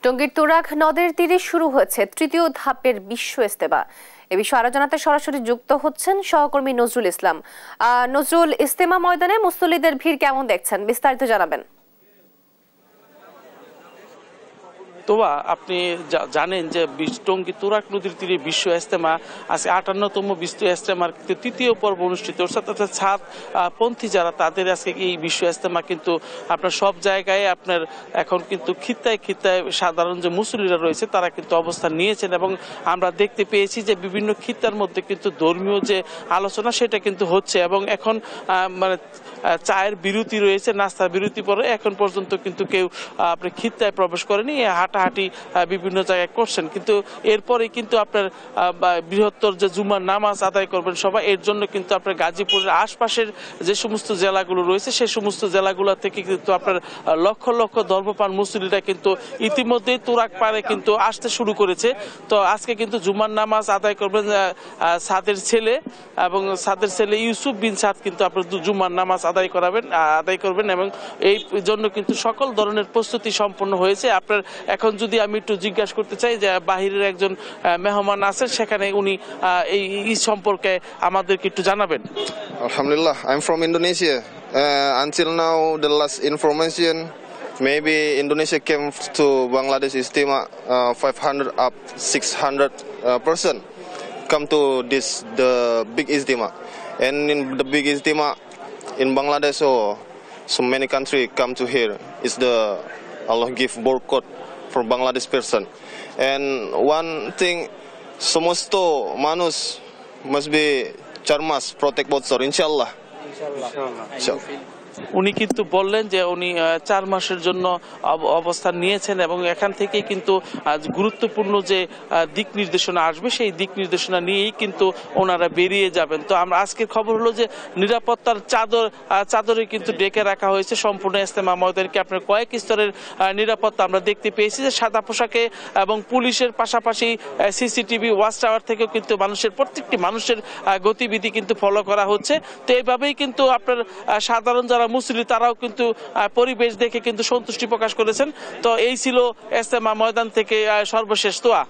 টঙ্গীর তুরাগ নদের তীরে শুরু হয়েছে তৃতীয় ধাপের বিশ্ব ইজতেমা। এ বিষয়ে আরো জানাতে সরাসরি যুক্ত হচ্ছেন সহকর্মী নজরুল ইসলাম। নজরুল, ইজতেমা ময়দানে মুসল্লিদের ভিড় কেমন দেখছেন, বিস্তারিত জানাবেন। তোবা, আপনি জানেন যে টঙ্গী তুরাগ নদীর তীরে বিশ্ব ইজতেমা আজকে 58তম বিশ্ব ইজতেমার তৃতীয় পর্ব অনুষ্ঠিত হচ্ছে। অর্থাৎ ছাদপন্থী যারা তাদের আজকে এই বিশ্ব ইজতেমা কিন্তু আপনার সব জায়গায় আপনার এখন কিন্তু খিত্তায় খিত্তায় সাধারণ যে মুসল্লিরা রয়েছে তারা কিন্তু অবস্থান নিয়েছেন এবং আমরা দেখতে পেয়েছি যে বিভিন্ন খিত্তার মধ্যে কিন্তু ধর্মীয় যে আলোচনা সেটা কিন্তু হচ্ছে এবং এখন মানে চায়ের বিরতি রয়েছে, নাস্তার বিরতি পরে এখন পর্যন্ত কিন্তু কেউ আপনি খিত্তায় প্রবেশ করেনি, হাঁটাহাঁটি বিভিন্ন জায়গায় করছেন। কিন্তু এরপরে কিন্তু আপনার বৃহত্তর যে জুমার নামাজ আদায় করবেন সবাই, এর জন্য কিন্তু আপনার গাজীপুরের আশপাশের যে সমস্ত জেলাগুলো রয়েছে সেই সমস্ত জেলাগুলো থেকে কিন্তু আপনার লক্ষ লক্ষ ধর্মপ্রাণ মুসল্লিরা কিন্তু ইতিমধ্যেই তুরাগ পাড়ে কিন্তু আসতে শুরু করেছে। তো আজকে কিন্তু জুমার নামাজ আদায় করবেন সাদের ছেলে এবং সাদের ছেলে ইউসুফ বিন সাদ কিন্তু আপনার জুমার নামাজ আদায় করবেন এবং এই জন্য কিন্তু সকল ধরনের প্রস্তুতি সম্পন্ন হয়েছে। আপনার এখন যদি আমি একটু জিজ্ঞাসা করতে চাই যে বাহিরের একজন মেহমান আছেন, সেখানে উনি এই সম্পর্কে আমাদেরকে একটু জানাবেন। Alhamdulillah, I'm from Indonesia. Until now, the last information, maybe Indonesia came to Bangladesh Ijtima 500 up 600 person come to the big Ijtima, and in the big Ijtima in Bangladesh, so many country come to here. It's the Allah give boycott for Bangladesh person, and one thing, somosto manus must be cermas protect bocor, inshallah. উনি কিন্তু বললেন যে উনি 4 মাসের জন্য অবস্থান নিয়েছেন এবং এখান থেকে কিন্তু গুরুত্বপূর্ণ যে দিক নির্দেশনা আসবে সেই দিক নির্দেশনা নিয়েই কিন্তু ওনারা বেরিয়ে যাবেন। তো আমরা আজকের খবর হলো যে নিরাপত্তার চাদরে কিন্তু ডেকে রাখা হয়েছে সম্পূর্ণ ইজতেমা ময়দানকে। আপনার কয়েক স্তরের নিরাপত্তা আমরা দেখতে পেয়েছি যে সাদা পোশাকে এবং পুলিশের পাশাপাশি সিসিটিভি ওয়াচ টাওয়ার থেকেও কিন্তু প্রত্যেকটি মানুষের গতিবিধি কিন্তু ফলো করা হচ্ছে। তো এইভাবেই কিন্তু আপনার সাধারণ যারা মুসল্লি তারাও কিন্তু পরিবেশ দেখে কিন্তু সন্তুষ্টি প্রকাশ করেছেন। তো এই ছিল ইজতেমা ময়দান থেকে সর্বশেষ। তোয়া,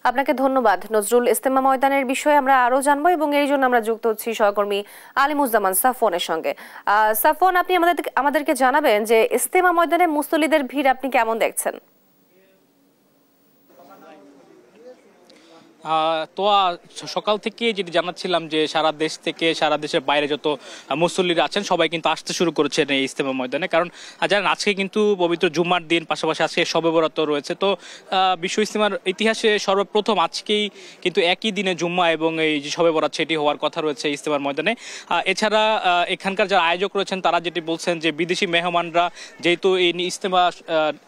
আপনাকে ধন্যবাদ নজরুল। ইজতেমা ময়দানের বিষয়ে আমরা আরো জানবো এবং এই জন্য আমরা যুক্ত হচ্ছি সহকর্মী আলিমুজ্জামান সাফওয়ানের সঙ্গে। সাফওয়ান, আপনি আমাদেরকে জানাবেন যে ইজতেমা ময়দানে মুসল্লিদের ভিড় আপনি কেমন দেখছেন? তো সকাল থেকে যেটি জানাচ্ছিলাম যে সারা দেশ থেকে সারা দেশের বাইরে যত মুসল্লিরা আছেন সবাই কিন্তু আসতে শুরু করেছেন এই ইজতেমা ময়দানে। কারণ জানেন আজকে কিন্তু পবিত্র জুম্মার দিন, পাশাপাশি আজকে শবে বরাত রয়েছে। তো বিশ্ব ইজতেমার ইতিহাসে সর্বপ্রথম আজকেই কিন্তু একই দিনে জুম্মা এবং এই যে শবে বরাত সেটি হওয়ার কথা রয়েছে ইজতেমার ময়দানে। এছাড়া এখানকার যারা আয়োজক রয়েছেন তারা যেটি বলছেন যে বিদেশি মেহমানরা যেহেতু এই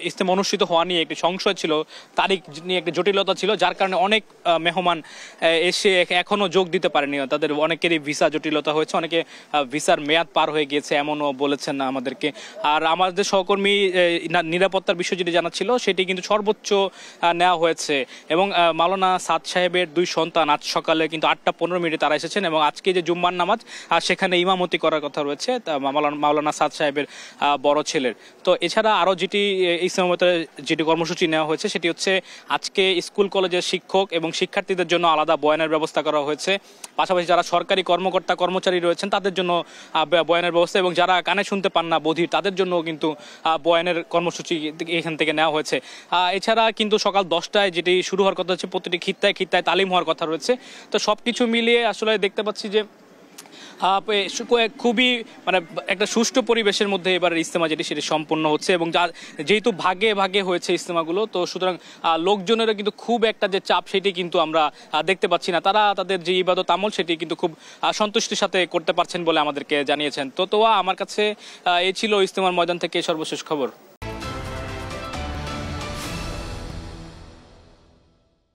ইজতেমা অনুষ্ঠিত হওয়া নিয়ে একটি সংশয় ছিল, তারিখ নিয়ে একটি জটিলতা ছিল, যার কারণে অনেক মেহমান এসে এখনো যোগ দিতে পারেনি। তাদের অনেকেরই ভিসা জটিলতা হয়েছে, অনেকে ভিসার মেয়াদ পার হয়ে গিয়েছে এমনও বলেছেন আমাদেরকে। আর আমাদের সহকর্মী নিরাপত্তার বিষয় যেটি জানাচ্ছিল সেটি কিন্তু সর্বোচ্চ নেওয়া হয়েছে এবং মাওলানা সাদ সাহেবের 2 সন্তান আজ সকালে কিন্তু 8:15 তারা এসেছেন এবং আজকে যে জুম্মার নামাজ সেখানে ইমামতি করার কথা রয়েছে মাওলানা সাদ সাহেবের বড় ছেলের। তো এছাড়া আরও যেটি ইসলামতে যেটি কর্মসূচি নেওয়া হয়েছে সেটি হচ্ছে আজকে স্কুল কলেজের শিক্ষক এবং শিক্ষার্থীদের জন্য আলাদা বয়ানের ব্যবস্থা করা হয়েছে। পাশাপাশি যারা সরকারি কর্মচারী রয়েছেন তাদের জন্য বয়ানের ব্যবস্থা এবং যারা কানে শুনতে পান না বধির তাদের জন্য কিন্তু বয়ানের কর্মসূচি এখান থেকে নেওয়া হয়েছে। এছাড়া কিন্তু সকাল 10টায় যেটি শুরু হওয়ার কথা হচ্ছে, প্রতিটি খিত্তায় খিত্তায় তালিম হওয়ার কথা রয়েছে। তো সবকিছু মিলিয়ে আসলে দেখতে পাচ্ছি যে খুবই মানে একটা সুষ্ঠু পরিবেশের মধ্যে এবার ইজতেমা সেটি সম্পন্ন হচ্ছে এবং যেহেতু ভাগে ভাগে হয়েছে ইজতেমাগুলো, তো সুতরাং লোকজনেরও কিন্তু খুব একটা যে চাপ সেটি কিন্তু আমরা দেখতে পাচ্ছি না। তারা তাদের যে ইবাদত আমল সেটি কিন্তু খুব সন্তুষ্টির সাথে করতে পারছেন বলে আমাদেরকে জানিয়েছেন। তো আমার কাছে এই ছিল ইজতেমার ময়দান থেকে সর্বশেষ খবর।